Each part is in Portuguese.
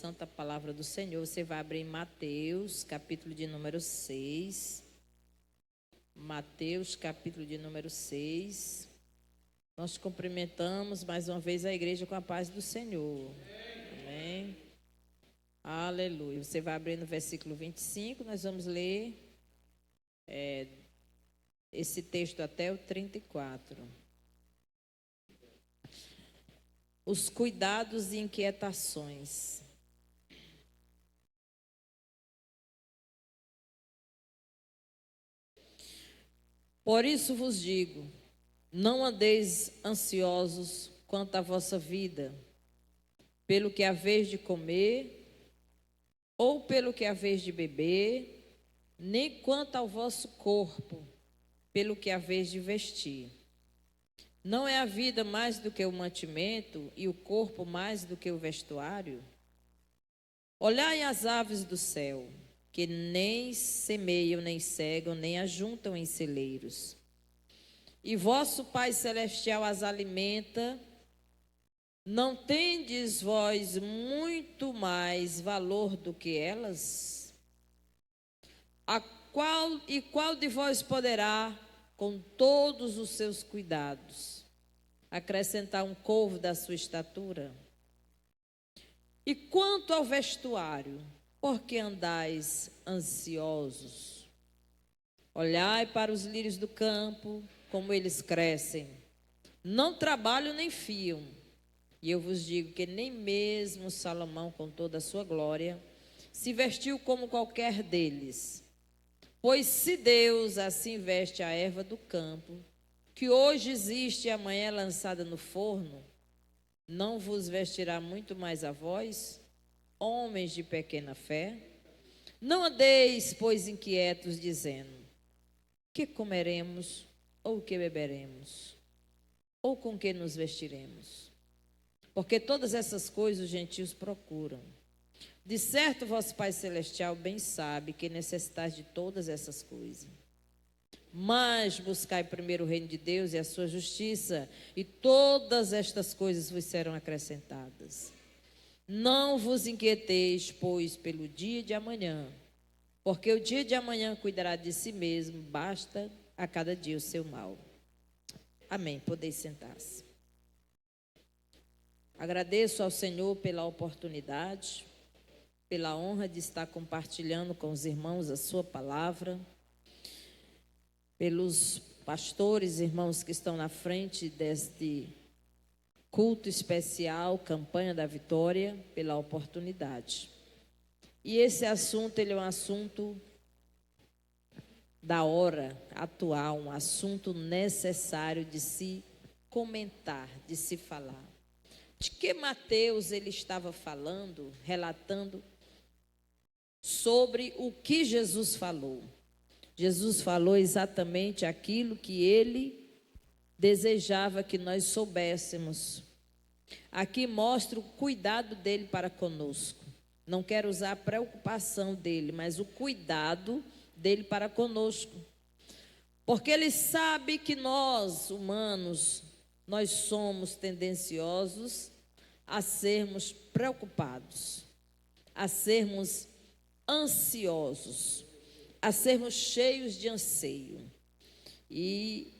santa palavra do Senhor. Você vai abrir em Mateus, capítulo de número 6. Mateus, capítulo de número 6. Nós cumprimentamos mais uma vez a igreja com a paz do Senhor. Amém. Aleluia. Você vai abrir no versículo 25, nós vamos ler esse texto até o 34. Os cuidados e inquietações. Por isso vos digo, não andeis ansiosos quanto à vossa vida, pelo que haveis de comer, ou pelo que haveis de beber, nem quanto ao vosso corpo, pelo que haveis de vestir. Não é a vida mais do que o mantimento, e o corpo mais do que o vestuário? Olhai as aves do céu, que nem semeiam, nem cegam, nem ajuntam em celeiros. E vosso Pai Celestial as alimenta. Não tendes vós muito mais valor do que elas? Qual de vós poderá, com todos os seus cuidados, acrescentar um covo da sua estatura? E quanto ao vestuário, por que andais ansiosos? Olhai para os lírios do campo, como eles crescem. Não trabalham nem fiam. E eu vos digo que nem mesmo Salomão, com toda a sua glória, se vestiu como qualquer deles. Pois se Deus assim veste a erva do campo, que hoje existe e amanhã é lançada no forno, não vos vestirá muito mais a vós, homens de pequena fé? Não andeis, pois, inquietos, dizendo: que comeremos, ou que beberemos, ou com que nos vestiremos? Porque todas essas coisas os gentios procuram. De certo, vosso Pai Celestial bem sabe que necessitais de todas essas coisas. Mas buscai primeiro o reino de Deus e a sua justiça, e todas estas coisas vos serão acrescentadas. Não vos inquieteis, pois, pelo dia de amanhã, porque o dia de amanhã cuidará de si mesmo, basta a cada dia o seu mal. Amém. Podeis sentar-se. Agradeço ao Senhor pela oportunidade, pela honra de estar compartilhando com os irmãos a sua palavra, pelos pastores, irmãos que estão na frente deste culto especial, Campanha da Vitória, pela oportunidade. E esse assunto, ele é um assunto da hora atual, um assunto necessário de se comentar, de se falar. De que Mateus ele estava falando, relatando sobre o que Jesus falou. Jesus falou exatamente aquilo que ele desejava que nós soubéssemos. Aqui mostra o cuidado dele para conosco. Não quero usar a preocupação dele, mas o cuidado dele para conosco. Porque ele sabe que nós, humanos, nós somos tendenciosos a sermos preocupados, a sermos ansiosos, a sermos cheios de anseio. E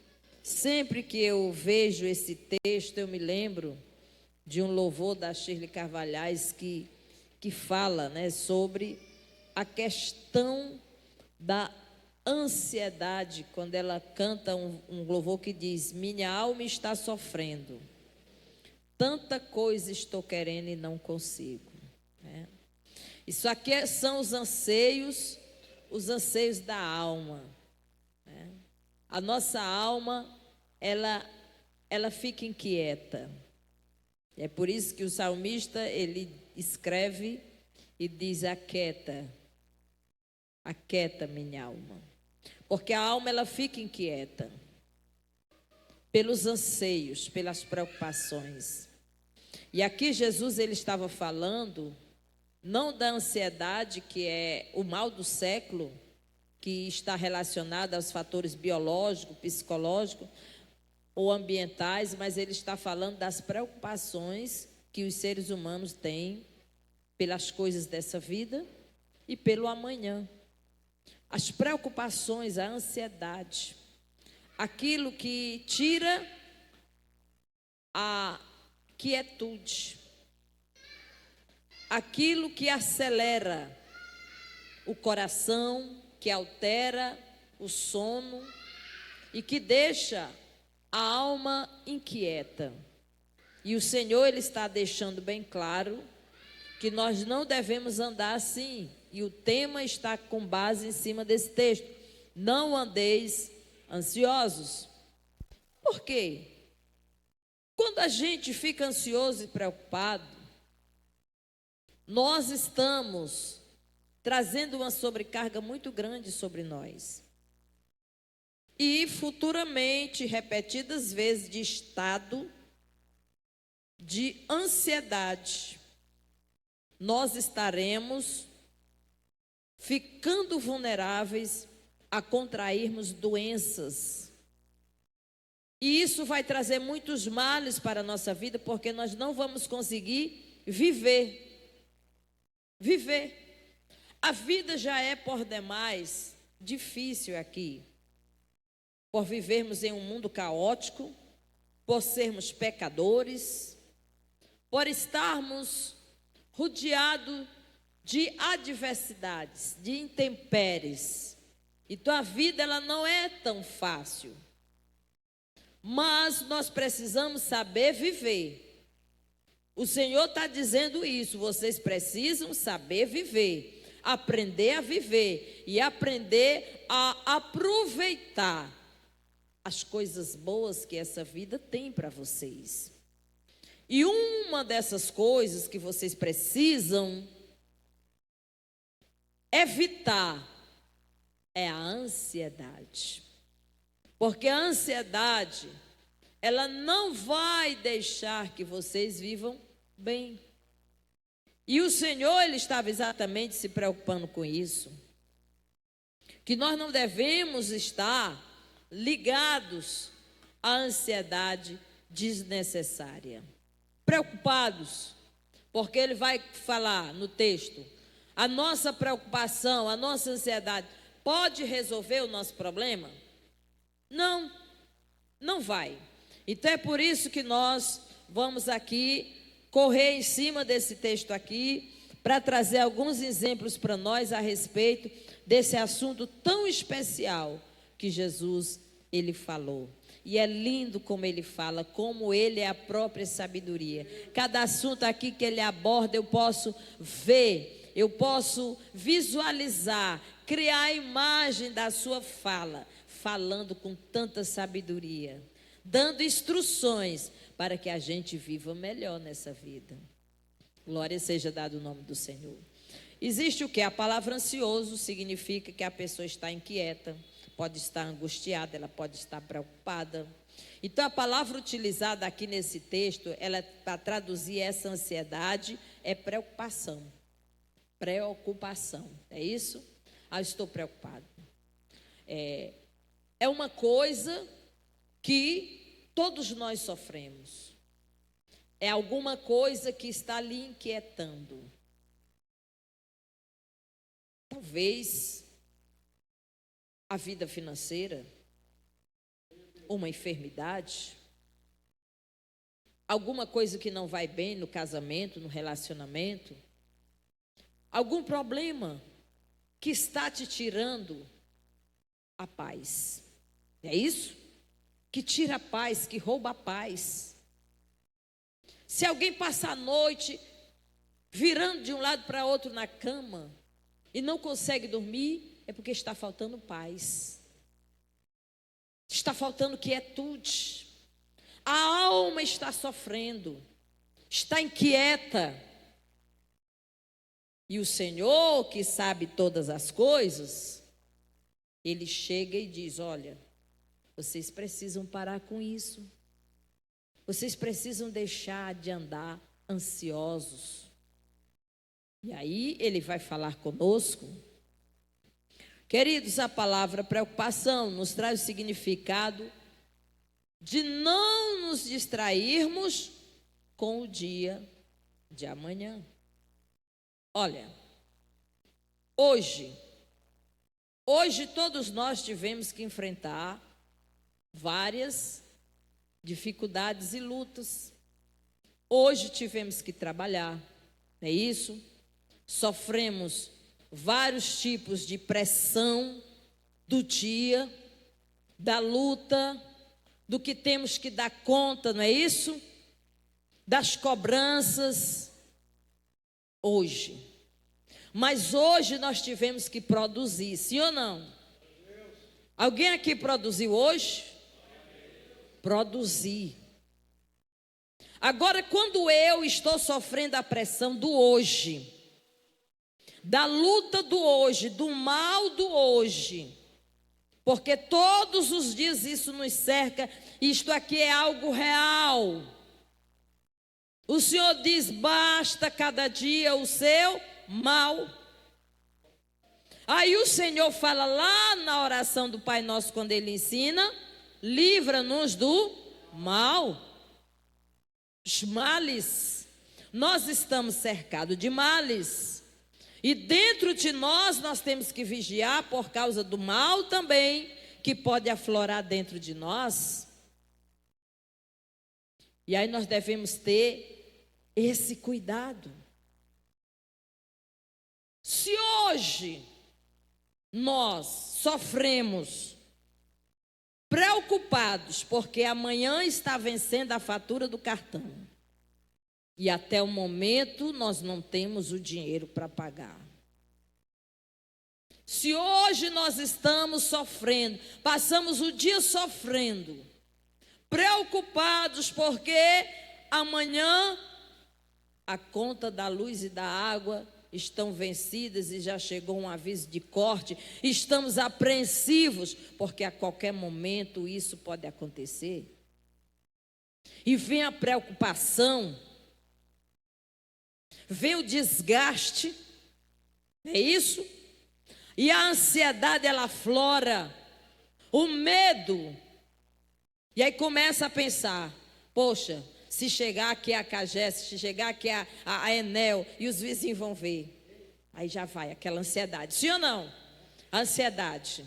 sempre que eu vejo esse texto, eu me lembro de um louvor da Shirley Carvalhais que fala, né, sobre a questão da ansiedade, quando ela canta um louvor que diz: minha alma está sofrendo, tanta coisa estou querendo e não consigo, né? Isso aqui são os anseios da alma, né? A nossa alma, ela fica inquieta. É por isso que o salmista, ele escreve e diz: aquieta minha alma. Porque a alma, ela fica inquieta pelos anseios, pelas preocupações. E aqui Jesus, ele estava falando não da ansiedade, que é o mal do século, que está relacionado aos fatores biológicos, psicológicos ou ambientais, mas ele está falando das preocupações que os seres humanos têm pelas coisas dessa vida e pelo amanhã. As preocupações, a ansiedade, aquilo que tira a quietude, aquilo que acelera o coração, que altera o sono e que deixa a alma inquieta. E o Senhor, Ele está deixando bem claro que nós não devemos andar assim. E o tema está com base em cima desse texto. Não andeis ansiosos. Por quê? Quando a gente fica ansioso e preocupado, nós estamos trazendo uma sobrecarga muito grande sobre nós. E futuramente, repetidas vezes, de estado de ansiedade, nós estaremos ficando vulneráveis a contrairmos doenças. E isso vai trazer muitos males para a nossa vida, porque nós não vamos conseguir viver. A vida já é por demais difícil aqui, por vivermos em um mundo caótico, por sermos pecadores, por estarmos rodeados de adversidades, de intempéries. Então a vida ela não é tão fácil. Mas nós precisamos saber viver. O Senhor está dizendo isso, vocês precisam saber viver, aprender a viver e aprender a aproveitar as coisas boas que essa vida tem para vocês. E uma dessas coisas que vocês precisam evitar é a ansiedade. Porque a ansiedade, ela não vai deixar que vocês vivam bem. E o Senhor, Ele estava exatamente se preocupando com isso. Que nós não devemos estar ligados à ansiedade desnecessária. Preocupados, porque Ele vai falar no texto, a nossa preocupação, a nossa ansiedade pode resolver o nosso problema? Não, não vai. Então é por isso que nós vamos aqui correr em cima desse texto aqui, para trazer alguns exemplos para nós a respeito desse assunto tão especial que Jesus, Ele falou. E é lindo como Ele fala, como Ele é a própria sabedoria. Cada assunto aqui que Ele aborda, eu posso ver, eu posso visualizar, criar a imagem da sua fala, falando com tanta sabedoria, dando instruções para que a gente viva melhor nessa vida. Glória seja dado o nome do Senhor. Existe o que? A palavra ansioso significa que a pessoa está inquieta, pode estar angustiada, ela pode estar preocupada. Então a palavra utilizada aqui nesse texto, ela para traduzir essa ansiedade é preocupação. Preocupação, é isso? Ah, estou preocupado. É uma coisa que todos nós sofremos. É alguma coisa que está lhe inquietando. Talvez a vida financeira, uma enfermidade, alguma coisa que não vai bem no casamento, no relacionamento, algum problema que está te tirando a paz. É isso? Que tira a paz, que rouba a paz. Se alguém passar a noite virando de um lado para outro na cama e não consegue dormir, é porque está faltando paz. Está faltando quietude. A alma está sofrendo, está inquieta. E o Senhor, que sabe todas as coisas, Ele chega e diz: olha, vocês precisam parar com isso. Vocês precisam deixar de andar ansiosos. E aí Ele vai falar conosco. Queridos, a palavra preocupação nos traz o significado de não nos distrairmos com o dia de amanhã. Olha, hoje todos nós tivemos que enfrentar várias dificuldades e lutas. Hoje tivemos que trabalhar, não é isso? Sofremos vários tipos de pressão do dia, da luta, do que temos que dar conta, não é isso? Das cobranças, hoje. Mas hoje nós tivemos que produzir, sim ou não? Alguém aqui produziu hoje? Produzir. Agora, quando eu estou sofrendo a pressão do hoje, da luta do hoje, do mal do hoje, porque todos os dias isso nos cerca, isto aqui é algo real. O Senhor diz: basta cada dia o seu mal. Aí o Senhor fala lá na oração do Pai Nosso, quando Ele ensina: livra-nos do mal. Os males. Nós estamos cercados de males. E dentro de nós temos que vigiar por causa do mal também, que pode aflorar dentro de nós. E aí nós devemos ter esse cuidado. Se hoje nós sofremos, preocupados, porque amanhã está vencendo a fatura do cartão, e até o momento nós não temos o dinheiro para pagar. Se hoje nós estamos sofrendo, passamos o dia sofrendo, preocupados porque amanhã a conta da luz e da água estão vencidas e já chegou um aviso de corte, estamos apreensivos, porque a qualquer momento isso pode acontecer. E vem a preocupação, vem o desgaste, é isso? E a ansiedade, ela aflora, o medo. E aí começa a pensar: poxa, se chegar aqui a Cagés, se chegar aqui a Enel, e os vizinhos vão ver. Aí já vai aquela ansiedade, sim ou não? Ansiedade.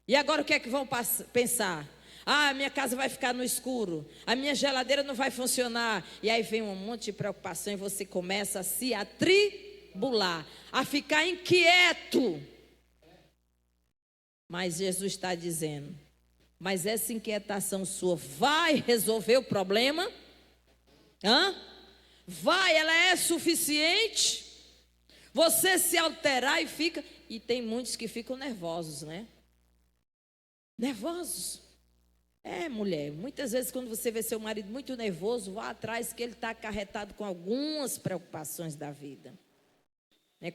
E agora o que é que vão pensar? Ah, minha casa vai ficar no escuro, a minha geladeira não vai funcionar. E aí vem um monte de preocupação e você começa a se atribular, a ficar inquieto. Mas Jesus está dizendo: mas essa inquietação sua vai resolver o problema? Vai, ela é suficiente? Você se alterar e fica... E tem muitos que ficam nervosos, né? Nervosos. Mulher, muitas vezes quando você vê seu marido muito nervoso, vá atrás que ele está acarretado com algumas preocupações da vida.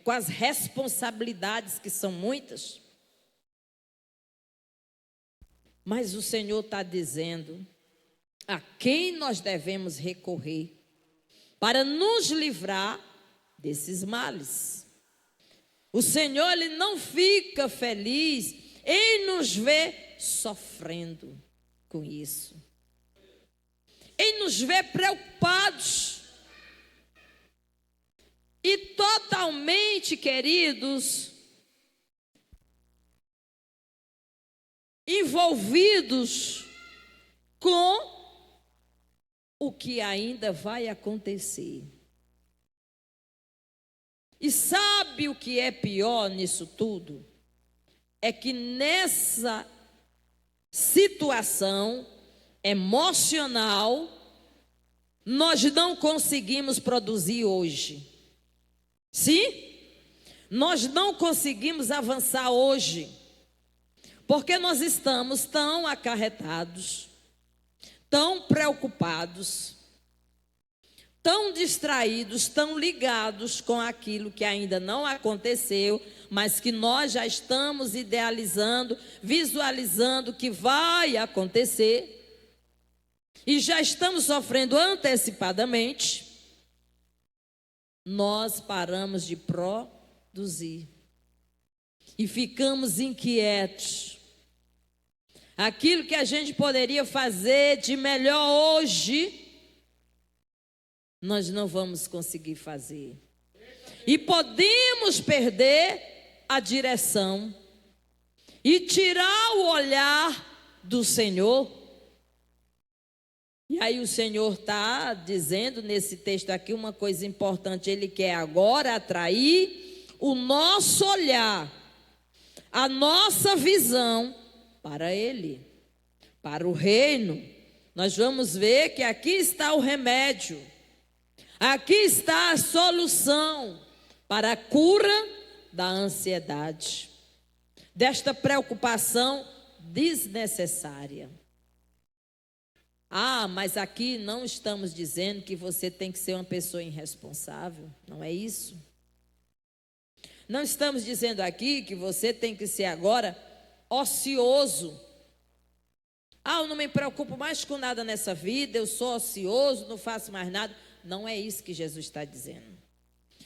Com as responsabilidades que são muitas. Mas o Senhor está dizendo a quem nós devemos recorrer para nos livrar desses males. O Senhor, Ele não fica feliz em nos ver sofrendo com isso, em nos ver preocupados e totalmente, queridos, envolvidos com o que ainda vai acontecer. E sabe o que é pior nisso tudo? É que nessa situação emocional, nós não conseguimos produzir hoje. Sim? Nós não conseguimos avançar hoje. Porque nós estamos tão acarretados, tão preocupados, tão distraídos, tão ligados com aquilo que ainda não aconteceu, mas que nós já estamos idealizando, visualizando que vai acontecer, e já estamos sofrendo antecipadamente. Nós paramos de produzir e ficamos inquietos. Aquilo que a gente poderia fazer de melhor hoje, nós não vamos conseguir fazer. E podemos perder a direção e tirar o olhar do Senhor. E aí o Senhor está dizendo nesse texto aqui uma coisa importante. Ele quer agora atrair o nosso olhar, a nossa visão para Ele, para o reino. Nós vamos ver que aqui está o remédio, aqui está a solução para a cura da ansiedade, desta preocupação desnecessária. Mas aqui não estamos dizendo que você tem que ser uma pessoa irresponsável, não é isso. Não estamos dizendo aqui que você tem que ser agora ocioso. Eu não me preocupo mais com nada nessa vida, eu sou ocioso, não faço mais nada. Não é isso que Jesus está dizendo.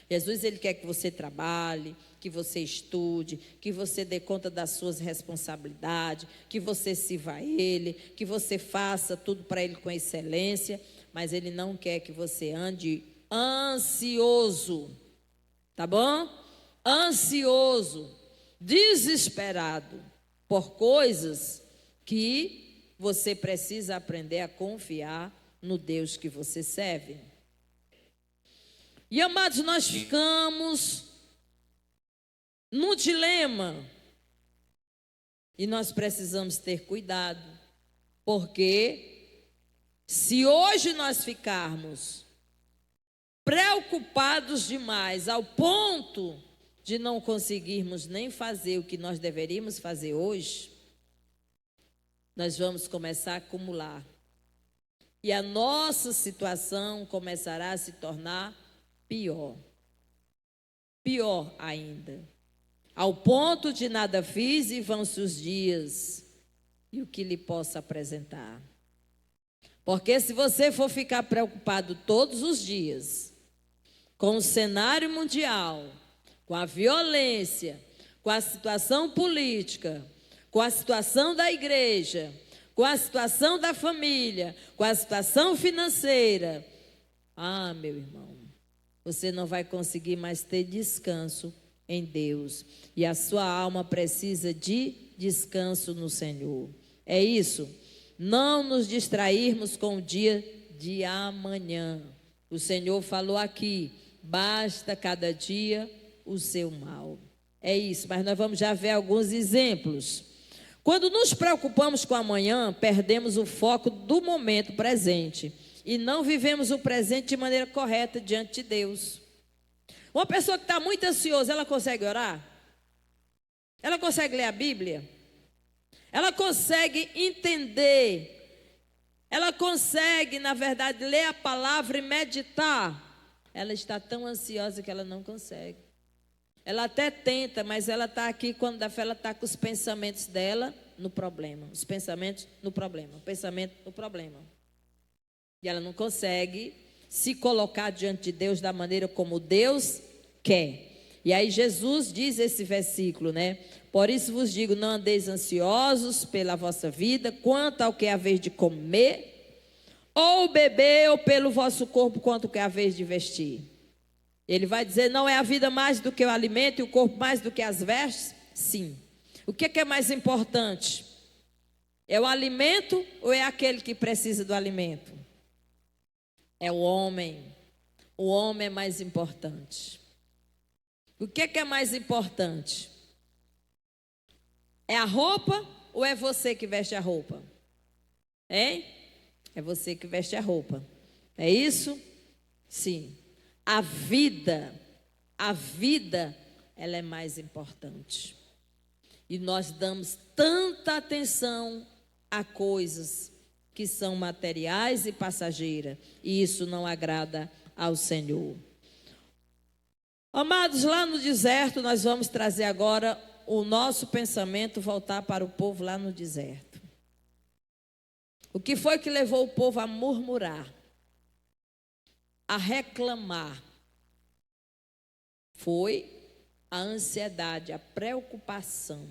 Jesus, ele quer que você trabalhe, que você estude, que você dê conta das suas responsabilidades, que você sirva a Ele, que você faça tudo para Ele com excelência, mas Ele não quer que você ande ansioso, tá bom? Ansioso, desesperado por coisas que você precisa aprender a confiar no Deus que você serve. E amados, nós ficamos num dilema e nós precisamos ter cuidado, porque se hoje nós ficarmos preocupados demais ao ponto de não conseguirmos nem fazer o que nós deveríamos fazer hoje, nós vamos começar a acumular e a nossa situação começará a se tornar pior ainda, ao ponto de nada fiz e vão-se os dias e o que lhe possa apresentar. Porque se você for ficar preocupado todos os dias com o cenário mundial, com a violência, com a situação política, com a situação da igreja, com a situação da família, com a situação financeira, meu irmão, você não vai conseguir mais ter descanso em Deus. E a sua alma precisa de descanso no Senhor. É isso. Não nos distrairmos com o dia de amanhã. O Senhor falou aqui, basta cada dia o seu mal. É isso, mas nós vamos já ver alguns exemplos. Quando nos preocupamos com amanhã, perdemos o foco do momento presente e não vivemos o presente de maneira correta diante de Deus. Uma pessoa que está muito ansiosa, ela consegue orar? Ela consegue ler a Bíblia? Ela consegue entender? Ela consegue, na verdade, ler a palavra e meditar? Ela está tão ansiosa que ela não consegue. Ela até tenta, mas ela está aqui, quando da fé, ela está com os pensamentos dela no problema. Os pensamentos no problema, o pensamento no problema. E ela não consegue se colocar diante de Deus da maneira como Deus quer. E aí Jesus diz esse versículo, né? Por isso vos digo, não andeis ansiosos pela vossa vida, quanto ao que é a vez de comer, ou beber, ou pelo vosso corpo, quanto ao que é a vez de vestir. Ele vai dizer, não é a vida mais do que o alimento e o corpo mais do que as vestes? Sim. O que é mais importante? É o alimento ou é aquele que precisa do alimento? É o homem. O homem é mais importante. O que é mais importante? É a roupa ou é você que veste a roupa? Hein? É você que veste a roupa. É isso? Sim. A vida, ela é mais importante. E nós damos tanta atenção a coisas que são materiais e passageiras, e isso não agrada ao Senhor. Amados, lá no deserto, nós vamos trazer agora o nosso pensamento, voltar para o povo lá no deserto. O que foi que levou o povo a murmurar, a reclamar? Foi a ansiedade, a preocupação.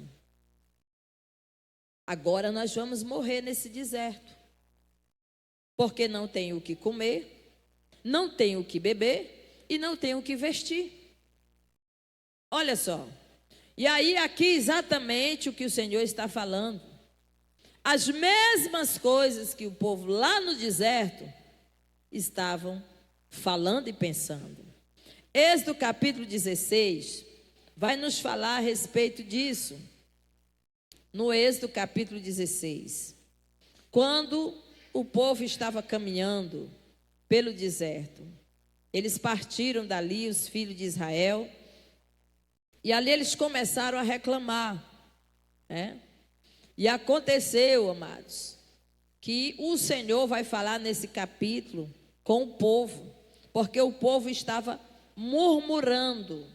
Agora nós vamos morrer nesse deserto, porque não tem o que comer, não tem o que beber e não tem o que vestir. Olha só. E aí, aqui exatamente o que o Senhor está falando. As mesmas coisas que o povo lá no deserto estavam falando e pensando. Êxodo capítulo 16 vai nos falar a respeito disso. No Êxodo capítulo 16. Quando o povo estava caminhando pelo deserto, eles partiram dali, os filhos de Israel, e ali eles começaram a reclamar, né? E aconteceu, amados, que o Senhor vai falar nesse capítulo com o povo, porque o povo estava murmurando,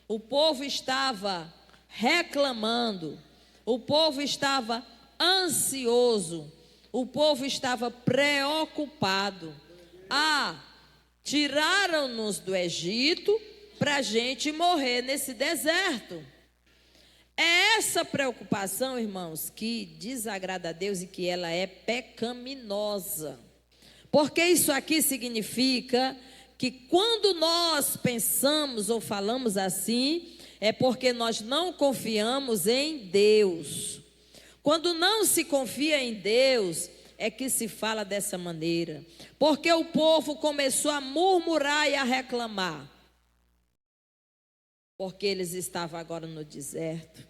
o povo estava reclamando, o povo estava ansioso, o povo estava preocupado. Tiraram-nos do Egito para a gente morrer nesse deserto. É essa preocupação, irmãos, que desagrada a Deus e que ela é pecaminosa. Porque isso aqui significa que quando nós pensamos ou falamos assim, é porque nós não confiamos em Deus. Quando não se confia em Deus, é que se fala dessa maneira. Porque o povo começou a murmurar e a reclamar. Porque eles estavam agora no deserto.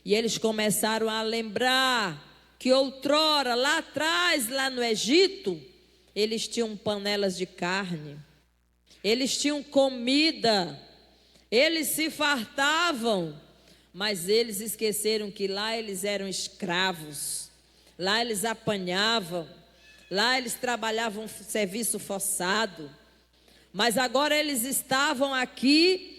E eles começaram a lembrar que outrora, lá atrás, lá no Egito, eles tinham panelas de carne, eles tinham comida, eles se fartavam, mas eles esqueceram que lá eles eram escravos, lá eles apanhavam, lá eles trabalhavam serviço forçado, mas agora eles estavam aqui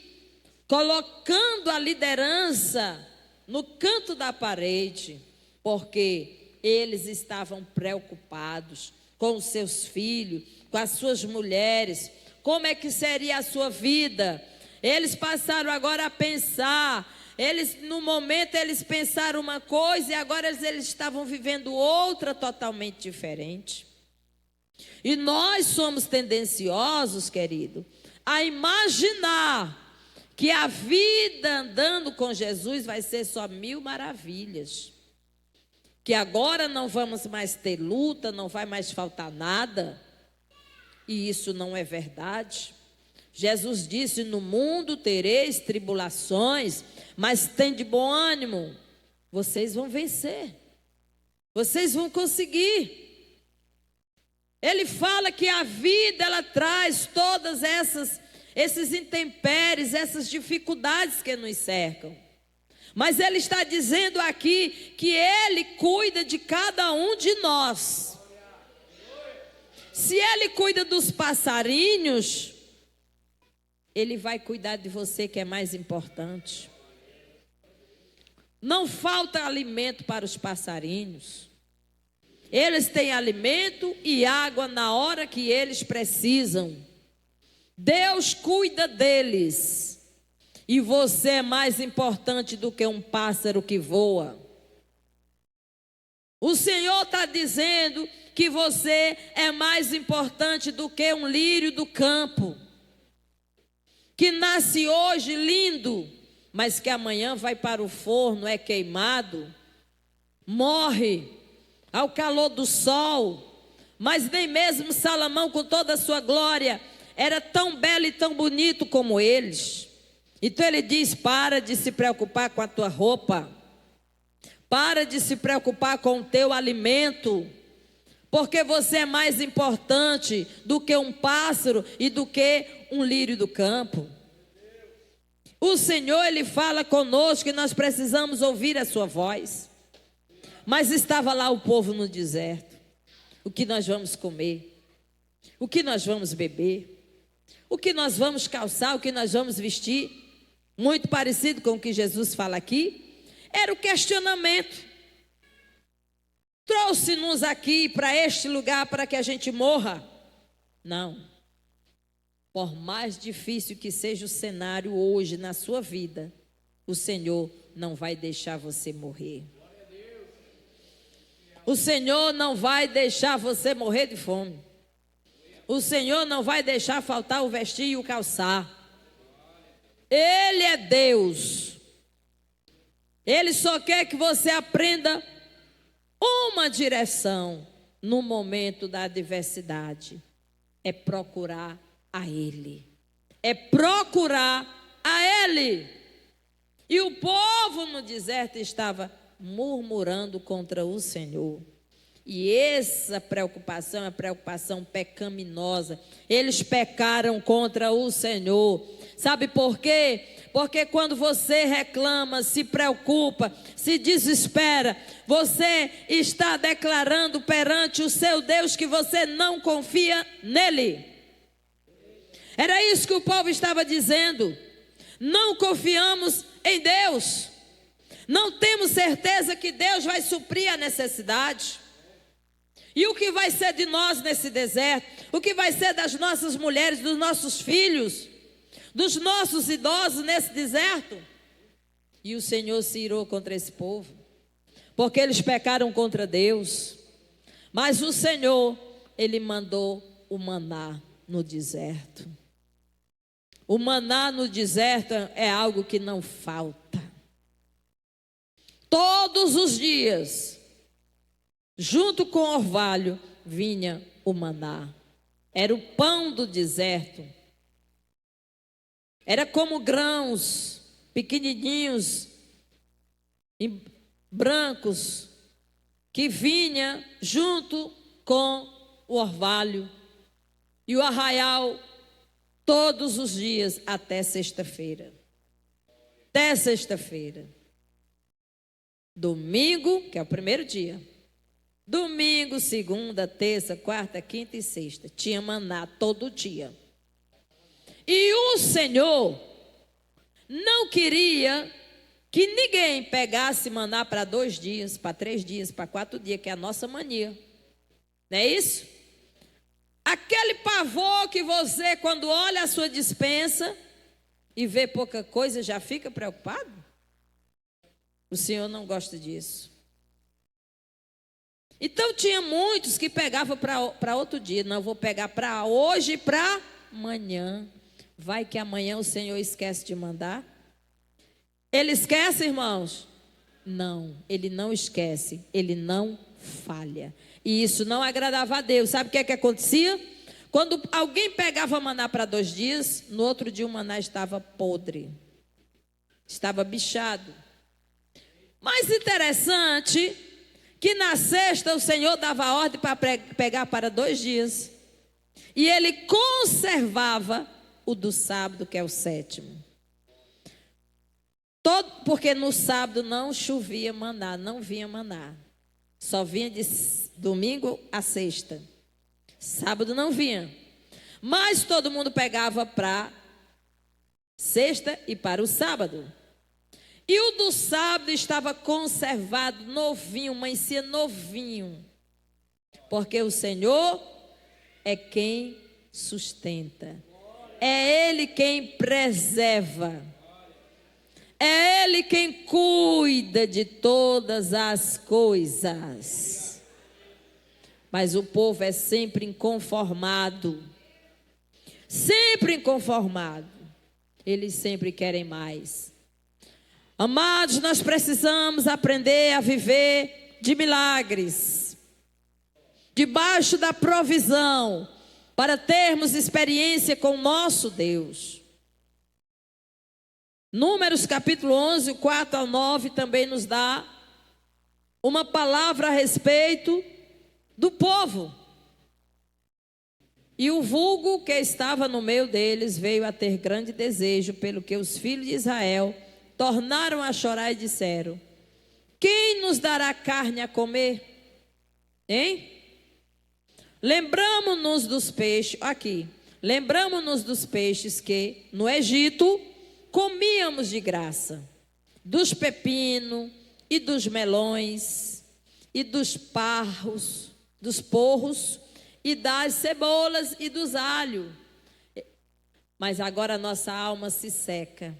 colocando a liderança no canto da parede, porque eles estavam preocupados com os seus filhos, com as suas mulheres, como é que seria a sua vida. Eles passaram agora a pensar, no momento eles pensaram uma coisa e agora eles estavam vivendo outra totalmente diferente. E nós somos tendenciosos, querido, a imaginar que a vida andando com Jesus vai ser só mil maravilhas. Que agora não vamos mais ter luta, não vai mais faltar nada. E isso não é verdade. Jesus disse: no mundo tereis tribulações, mas tem de bom ânimo. Vocês vão vencer. Vocês vão conseguir. Ele fala que a vida, ela traz todas esses intempéries, essas dificuldades que nos cercam. Mas ele está dizendo aqui que ele cuida de cada um de nós. Se ele cuida dos passarinhos, ele vai cuidar de você, que é mais importante. Não falta alimento para os passarinhos. Eles têm alimento e água na hora que eles precisam. Deus cuida deles. E você é mais importante do que um pássaro que voa. O Senhor está dizendo que você é mais importante do que um lírio do campo, que nasce hoje lindo, mas que amanhã vai para o forno, é queimado, morre ao calor do sol. Mas nem mesmo Salomão, com toda a sua glória, era tão belo e tão bonito como eles. Então ele diz: para de se preocupar com a tua roupa, para de se preocupar com o teu alimento, porque você é mais importante do que um pássaro e do que um lírio do campo. O Senhor, ele fala conosco que nós precisamos ouvir a sua voz. Mas estava lá o povo no deserto. O que nós vamos comer? O que nós vamos beber? O que nós vamos calçar? O que nós vamos vestir? Muito parecido com o que Jesus fala aqui. Era o questionamento. Trouxe-nos aqui para este lugar para que a gente morra? Não. Por mais difícil que seja o cenário hoje na sua vida, o Senhor não vai deixar você morrer. O Senhor não vai deixar você morrer de fome. O Senhor não vai deixar faltar o vestir e o calçar. Ele é Deus. Ele só quer que você aprenda uma direção no momento da adversidade. É procurar a Ele. É procurar a Ele. E o povo no deserto estava murmurando contra o Senhor. E essa preocupação é a preocupação pecaminosa. Eles pecaram contra o Senhor. Sabe por quê? Porque quando você reclama, se preocupa, se desespera, você está declarando perante o seu Deus que você não confia nele. Era isso que o povo estava dizendo. Não confiamos em Deus. Não temos certeza que Deus vai suprir a necessidade. E o que vai ser de nós nesse deserto? O que vai ser das nossas mulheres, dos nossos filhos, dos nossos idosos nesse deserto? E o Senhor se irou contra esse povo, porque eles pecaram contra Deus. Mas o Senhor, Ele mandou o maná no deserto. O maná no deserto é algo que não falta. Todos os dias, junto com o orvalho, vinha o maná. Era o pão do deserto. Era como grãos pequenininhos, brancos, que vinha junto com o orvalho e o arraial todos os dias até sexta-feira. Até sexta-feira. Domingo, que é o primeiro dia. Domingo, segunda, terça, quarta, quinta e sexta. Tinha maná todo dia. E o Senhor não queria que ninguém pegasse maná para 2 dias, para 3 dias, para 4 dias, que é a nossa mania. Não é isso? Aquele pavor que você, quando olha a sua despensa e vê pouca coisa, já fica preocupado? O Senhor não gosta disso. Então tinha muitos que pegavam para outro dia. Não, vou pegar para hoje e para amanhã. Vai que amanhã o Senhor esquece de mandar? Ele esquece, irmãos? Não, Ele não esquece. Ele não falha. E isso não agradava a Deus. Sabe o que é que acontecia? Quando alguém pegava maná para 2 dias, no outro dia o maná estava podre. Estava bichado. Mais interessante que na sexta o Senhor dava a ordem para pegar para 2 dias. E Ele conservava o do sábado, que é o 7º. Porque no sábado não chovia maná, não vinha maná. Só vinha de domingo a sexta. Sábado não vinha. Mas todo mundo pegava para sexta e para o sábado. E o do sábado estava conservado, novinho, amanhecia novinho. Porque o Senhor é quem sustenta. É Ele quem preserva. É Ele quem cuida de todas as coisas. Mas o povo é sempre inconformado. Sempre inconformado. Eles sempre querem mais. Amados, nós precisamos aprender a viver de milagres. Debaixo da provisão. Para termos experiência com o nosso Deus. Números capítulo 11, 4 ao 9 também nos dá uma palavra a respeito do povo. E o vulgo que estava no meio deles veio a ter grande desejo, pelo que os filhos de Israel tornaram a chorar e disseram: quem nos dará carne a comer? Hein? Lembramos-nos dos peixes, aqui, lembramos-nos dos peixes que no Egito comíamos de graça, dos pepinos e dos melões e dos porros e das cebolas e dos alhos. Mas agora nossa alma se seca.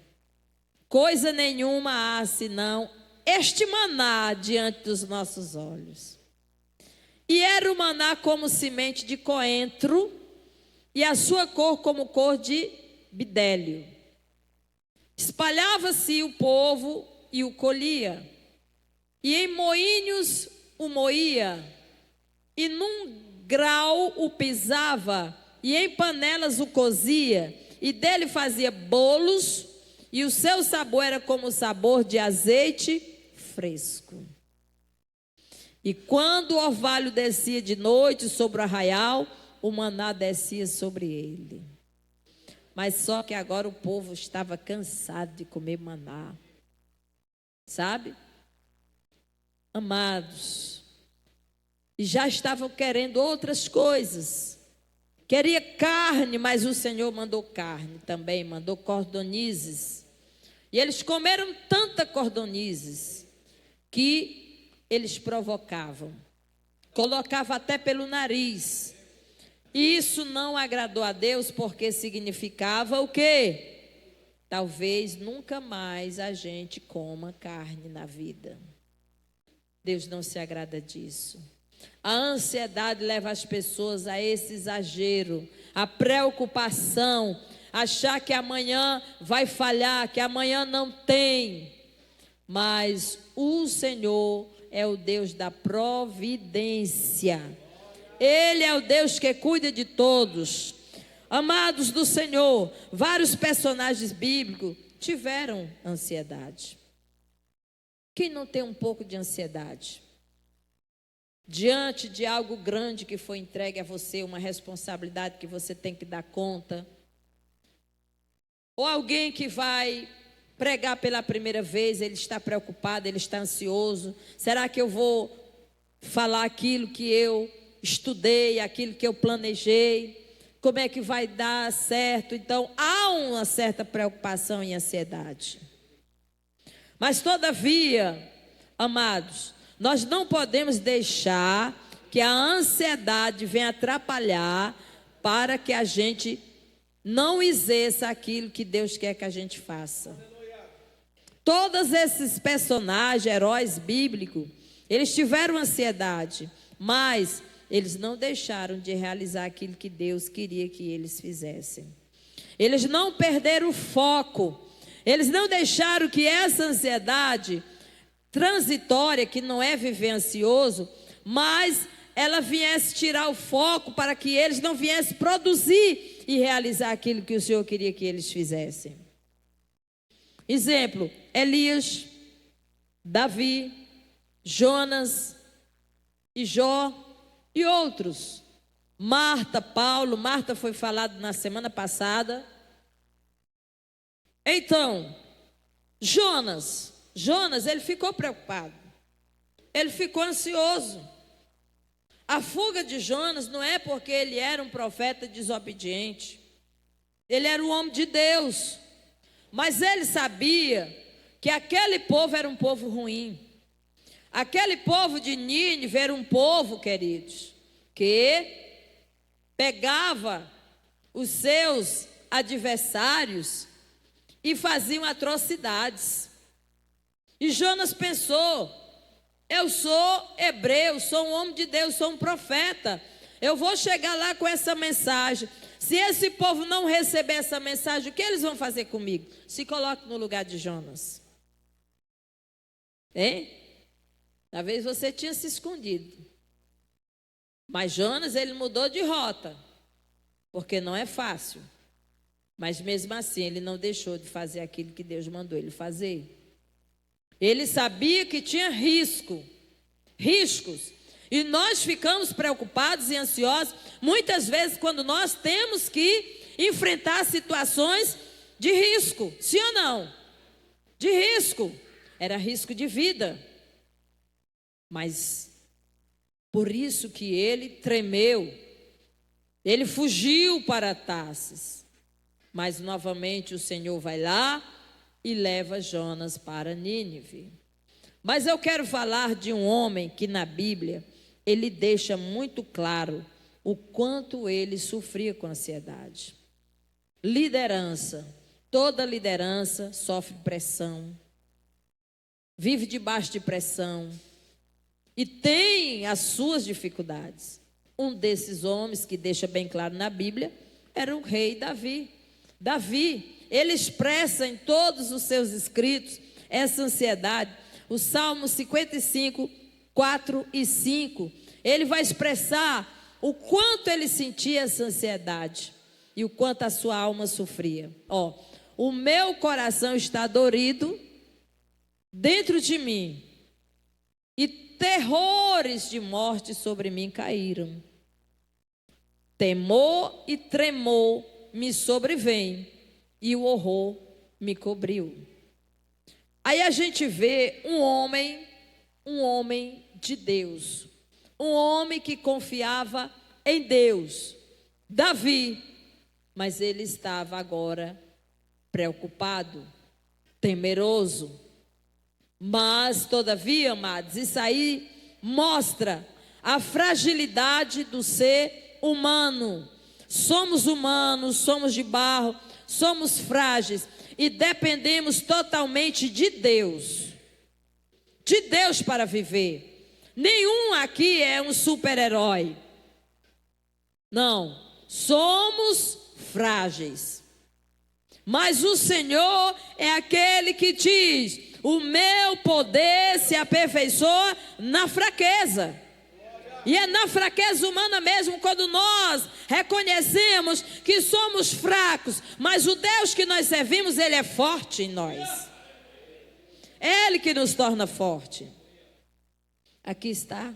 Coisa nenhuma há senão este maná diante dos nossos olhos. E era o maná como semente de coentro, e a sua cor como cor de bidélio. Espalhava-se o povo e o colhia, e em moinhos o moía, e num grau o pisava, e em panelas o cozia, e dele fazia bolos, e o seu sabor era como o sabor de azeite fresco. E quando o orvalho descia de noite sobre o arraial, o maná descia sobre ele. Mas só que agora o povo estava cansado de comer maná. Sabe? Amados, e já estavam querendo outras coisas. Queria carne, mas o Senhor mandou carne também, mandou cordonizes. E eles comeram tanta cordonizes que eles provocavam. Colocava até pelo nariz. E isso não agradou a Deus, porque significava o quê? Talvez nunca mais a gente coma carne na vida. Deus não se agrada disso. A ansiedade leva as pessoas a esse exagero, a preocupação, achar que amanhã vai falhar, que amanhã não tem. Mas o Senhor é o Deus da providência. Ele é o Deus que cuida de todos. Amados do Senhor, vários personagens bíblicos tiveram ansiedade. Quem não tem um pouco de ansiedade? Diante de algo grande que foi entregue a você, uma responsabilidade que você tem que dar conta. Ou alguém que vai pregar pela primeira vez, ele está preocupado, ele está ansioso. Será que eu vou falar aquilo que eu estudei, aquilo que eu planejei? Como é que vai dar certo? Então, há uma certa preocupação e ansiedade. Mas, todavia, amados, nós não podemos deixar que a ansiedade venha atrapalhar para que a gente não exerça aquilo que Deus quer que a gente faça. Todos esses personagens, heróis bíblicos, eles tiveram ansiedade, mas eles não deixaram de realizar aquilo que Deus queria que eles fizessem. Eles não perderam o foco. Eles não deixaram que essa ansiedade transitória, que não é viver ansioso, mas ela viesse tirar o foco para que eles não viessem produzir e realizar aquilo que o Senhor queria que eles fizessem. Exemplo, Elias, Davi, Jonas e Jó e outros. Marta, Paulo, Marta foi falado na semana passada. Então, Jonas, ele ficou preocupado. Ele ficou ansioso. A fuga de Jonas não é porque ele era um profeta desobediente. Ele era um homem de Deus. Mas ele sabia que aquele povo era um povo ruim. Aquele povo de Nínive era um povo, queridos, que pegava os seus adversários e faziam atrocidades. E Jonas pensou: eu sou hebreu, sou um homem de Deus, sou um profeta. Eu vou chegar lá com essa mensagem. Se esse povo não receber essa mensagem, o que eles vão fazer comigo? Se coloque no lugar de Jonas. Hein? Talvez você tinha se escondido. Mas Jonas, ele mudou de rota. Porque não é fácil. Mas mesmo assim, ele não deixou de fazer aquilo que Deus mandou ele fazer. Ele sabia que tinha riscos. E nós ficamos preocupados e ansiosos, muitas vezes, quando nós temos que enfrentar situações de risco. Sim ou não? De risco. Era risco de vida. Mas, por isso que ele tremeu. Ele fugiu para Tarsis. Mas, novamente, o Senhor vai lá e leva Jonas para Nínive. Mas eu quero falar de um homem que na Bíblia ele deixa muito claro o quanto ele sofria com ansiedade. Liderança. Toda liderança sofre pressão, vive debaixo de pressão e tem as suas dificuldades. Um desses homens que deixa bem claro na Bíblia era o rei Davi. Davi, ele expressa em todos os seus escritos essa ansiedade. O Salmo 55, 4 e 5, ele vai expressar o quanto ele sentia essa ansiedade e o quanto a sua alma sofria. O meu coração está dorido dentro de mim, e terrores de morte sobre mim caíram. Temor e tremor me sobrevêm, e o horror me cobriu. Aí a gente vê um homem de Deus, um homem que confiava em Deus, Davi, mas ele estava agora preocupado, temeroso. Mas, todavia, amados, isso aí mostra a fragilidade do ser humano. Somos humanos, somos de barro, somos frágeis e dependemos totalmente de Deus para viver. Nenhum aqui é um super-herói. Não, somos frágeis. Mas o Senhor é aquele que diz: o meu poder se aperfeiçoa na fraqueza. E é na fraqueza humana mesmo, quando nós reconhecemos que somos fracos, mas o Deus que nós servimos, Ele é forte em nós. É Ele que nos torna forte. Aqui está.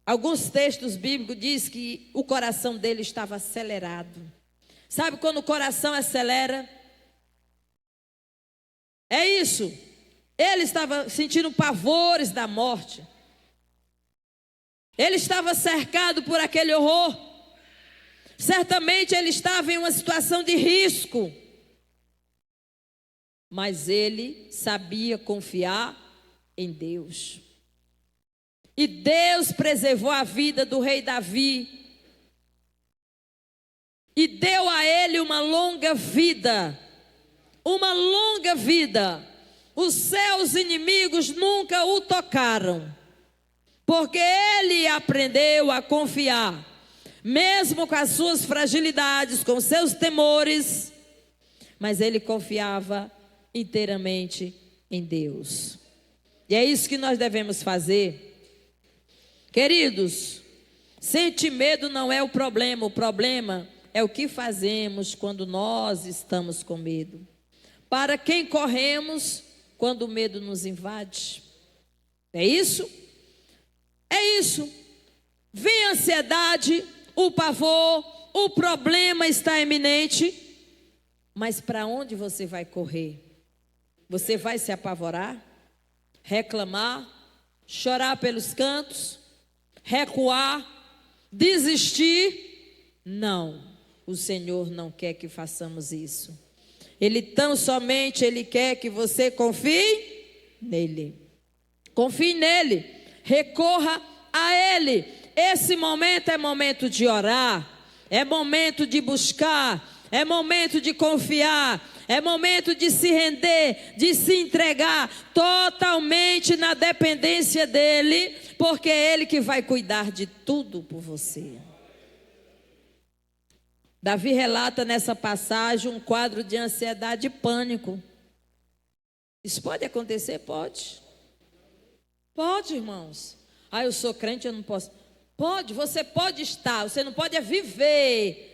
Alguns textos bíblicos dizem que o coração dele estava acelerado. Sabe quando o coração acelera? É isso. Ele estava sentindo pavores da morte. Ele estava cercado por aquele horror. Certamente ele estava em uma situação de risco. Mas ele sabia confiar em Deus. E Deus preservou a vida do rei Davi. E deu a ele uma longa vida. Uma longa vida. Os seus inimigos nunca o tocaram. Porque ele aprendeu a confiar. Mesmo com as suas fragilidades, com seus temores. Mas ele confiava inteiramente em Deus. E é isso que nós devemos fazer. Queridos, sentir medo não é o problema é o que fazemos quando nós estamos com medo. Para quem corremos quando o medo nos invade? É isso? É isso. Vem a ansiedade, o pavor, o problema está iminente, mas para onde você vai correr? Você vai se apavorar? Reclamar? Chorar pelos cantos? Recuar? Desistir? Não. O Senhor não quer que façamos isso. Ele quer que você confie nele. Confie nele. Recorra a ele. Esse momento é momento de orar. É momento de buscar. É momento de confiar. É momento de se render, de se entregar totalmente na dependência dele, porque é ele que vai cuidar de tudo por você. Davi relata nessa passagem um quadro de ansiedade e pânico. Isso pode acontecer? Pode. Pode, irmãos. Eu sou crente, eu não posso. Pode, você pode estar, você não pode viver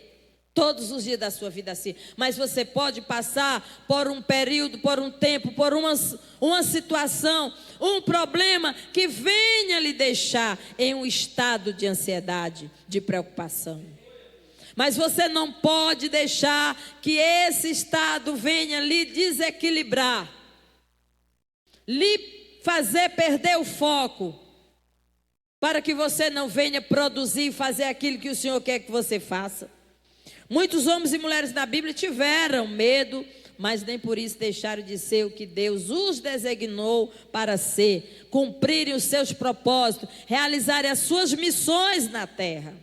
todos os dias da sua vida assim. Mas você pode passar por um período, por um tempo, por uma situação, um problema que venha lhe deixar em um estado de ansiedade, de preocupação. Mas você não pode deixar que esse estado venha lhe desequilibrar, lhe fazer perder o foco, para que você não venha produzir e fazer aquilo que o Senhor quer que você faça. Muitos homens e mulheres da Bíblia tiveram medo, mas nem por isso deixaram de ser o que Deus os designou para ser, cumprirem os seus propósitos, realizarem as suas missões na terra.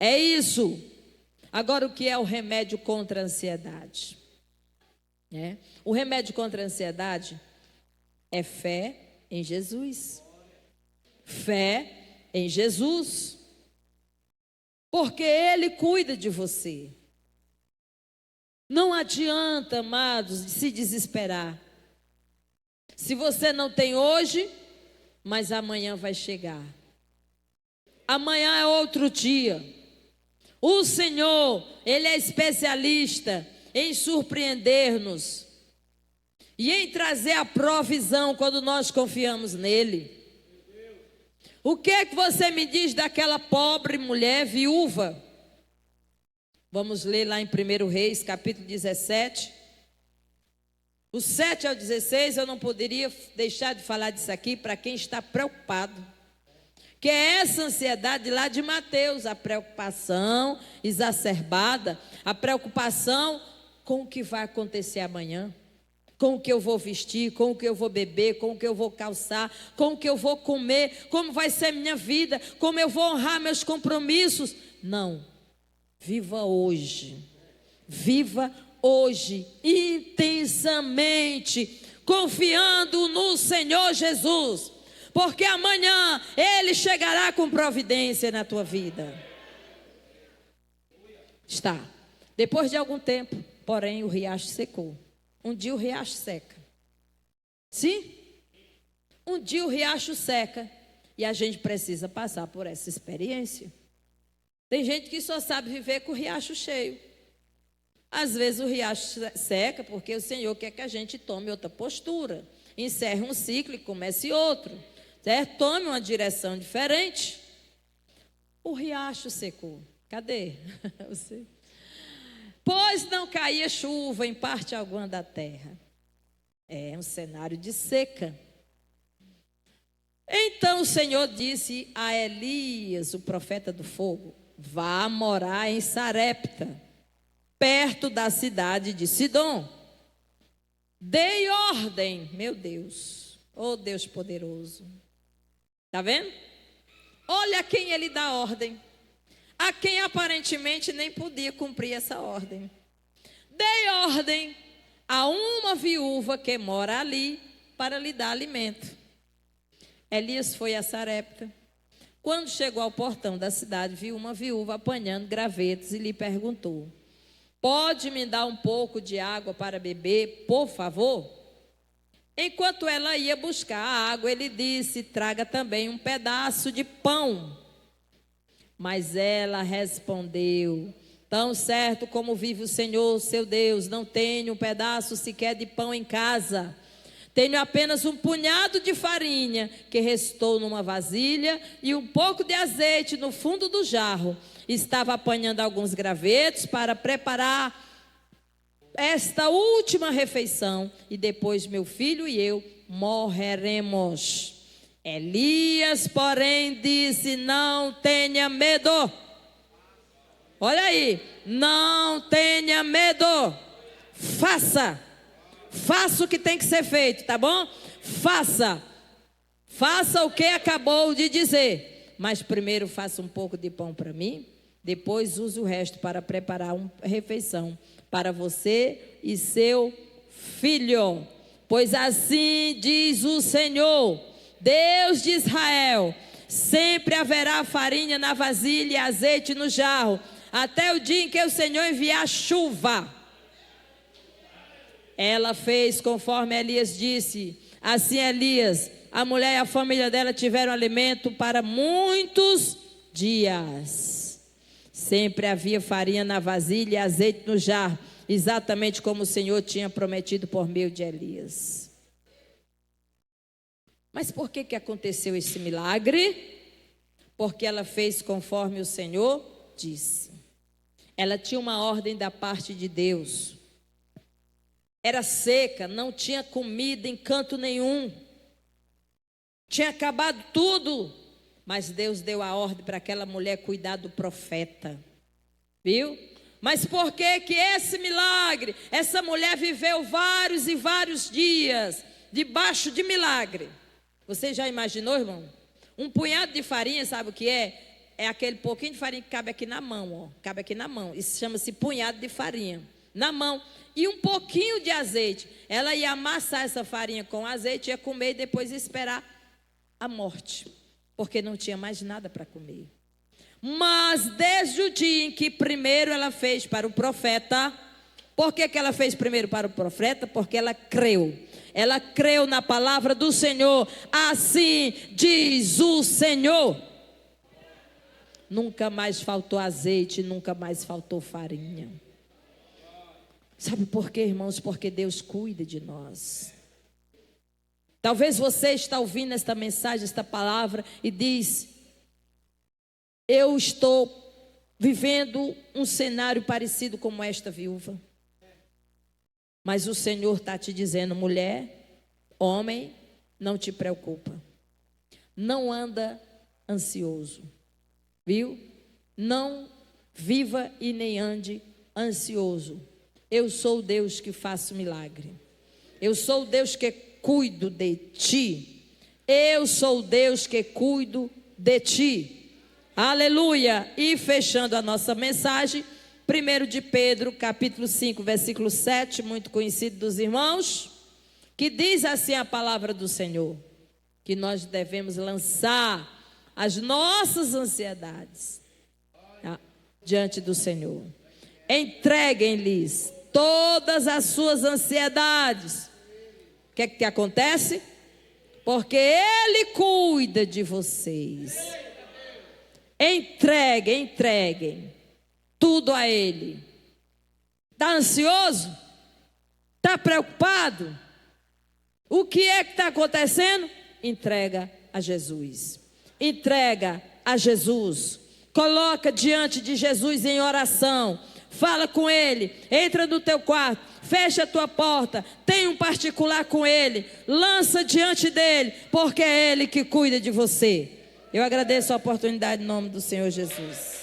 É isso. Agora, o que é o remédio contra a ansiedade? O remédio contra a ansiedade é fé em Jesus. Fé em Jesus. Porque Ele cuida de você. Não adianta, amados, se desesperar. Se você não tem hoje, mas amanhã vai chegar. Amanhã é outro dia. O Senhor, Ele é especialista em surpreender-nos e em trazer a provisão quando nós confiamos nele. O que é que você me diz daquela pobre mulher viúva? Vamos ler lá em 1 Reis, capítulo 17. O 7 ao 16, eu não poderia deixar de falar disso aqui para quem está preocupado. Que é essa ansiedade lá de Mateus, a preocupação exacerbada, a preocupação com o que vai acontecer amanhã, com o que eu vou vestir, com o que eu vou beber, com o que eu vou calçar, com o que eu vou comer, como vai ser minha vida, como eu vou honrar meus compromissos. Não, viva hoje, intensamente, confiando no Senhor Jesus. Porque amanhã Ele chegará com providência na tua vida. Está. Depois de algum tempo, porém, o riacho secou. Um dia o riacho seca. Sim? Um dia o riacho seca. E a gente precisa passar por essa experiência. Tem gente que só sabe viver com o riacho cheio. Às vezes o riacho seca porque o Senhor quer que a gente tome outra postura. Encerre um ciclo e comece outro. Certo? Tome uma direção diferente. O riacho secou. Cadê? Pois não caía chuva em parte alguma da terra. É um cenário de seca. Então o Senhor disse a Elias, o profeta do fogo: vá morar em Sarepta, perto da cidade de Sidom. Dei ordem, meu Deus, oh Deus poderoso. Está vendo? Olha a quem ele dá ordem. A quem aparentemente nem podia cumprir essa ordem. Dei ordem a uma viúva que mora ali para lhe dar alimento. Elias foi a Sarepta. Quando chegou ao portão da cidade, viu uma viúva apanhando gravetos e lhe perguntou: pode me dar um pouco de água para beber, por favor? Enquanto ela ia buscar a água, ele disse: traga também um pedaço de pão. Mas ela respondeu: tão certo como vive o Senhor, seu Deus, não tenho um pedaço sequer de pão em casa. Tenho apenas um punhado de farinha que restou numa vasilha e um pouco de azeite no fundo do jarro. Estava apanhando alguns gravetos para preparar esta última refeição, e depois meu filho e eu morreremos. Elias, porém, disse: não tenha medo. Olha aí, não tenha medo. Faça o que tem que ser feito, tá bom? Faça o que acabou de dizer. Mas primeiro faça um pouco de pão para mim, depois use o resto para preparar uma refeição para você e seu filho. Pois assim diz o Senhor, Deus de Israel: sempre haverá farinha na vasilha e azeite no jarro, até o dia em que o Senhor enviar chuva. Ela fez conforme Elias disse. Assim Elias, a mulher e a família dela tiveram alimento para muitos dias. Sempre havia farinha na vasilha e azeite no jarro, exatamente como o Senhor tinha prometido por meio de Elias. Mas por que aconteceu esse milagre? Porque ela fez conforme o Senhor disse. Ela tinha uma ordem da parte de Deus. Era seca, não tinha comida em canto nenhum. Tinha acabado tudo. Mas Deus deu a ordem para aquela mulher cuidar do profeta. Viu? Mas por que esse milagre? Essa mulher viveu vários e vários dias debaixo de milagre. Você já imaginou, irmão? Um punhado de farinha, sabe o que é? É aquele pouquinho de farinha que cabe aqui na mão, ó. Cabe aqui na mão. Isso chama-se punhado de farinha. Na mão. E um pouquinho de azeite. Ela ia amassar essa farinha com azeite, ia comer e depois ia esperar a morte. Porque não tinha mais nada para comer. Mas desde o dia em que primeiro ela fez para o profeta, Por que ela fez primeiro para o profeta? Porque ela creu. Ela creu na palavra do Senhor. Assim diz o Senhor. Nunca mais faltou azeite, nunca mais faltou farinha. Sabe por quê, irmãos? Porque Deus cuida de nós. Talvez você está ouvindo esta mensagem, esta palavra e diz: eu estou vivendo um cenário parecido como esta viúva. Mas o Senhor está te dizendo: mulher, homem, não te preocupa. Não anda ansioso. Viu? Não viva e nem ande ansioso. Eu sou o Deus que faço milagre. Eu sou o Deus que cuido de ti. Eu sou o Deus que cuido de ti. Aleluia. E fechando a nossa mensagem, 1 de Pedro, capítulo 5, versículo 7, muito conhecido dos irmãos, que diz assim a palavra do Senhor, que nós devemos lançar as nossas ansiedades diante do Senhor. Entreguem-lhes todas as suas ansiedades. O que é que acontece? Porque Ele cuida de vocês. Entreguem tudo a Ele. Está ansioso? Está preocupado? O que é que está acontecendo? Entrega a Jesus. Entrega a Jesus. Coloca diante de Jesus em oração. Fala com Ele. Entra no teu quarto. Fecha a tua porta. Tem um particular com Ele. Lança diante dEle. Porque é Ele que cuida de você. Eu agradeço a oportunidade em nome do Senhor Jesus.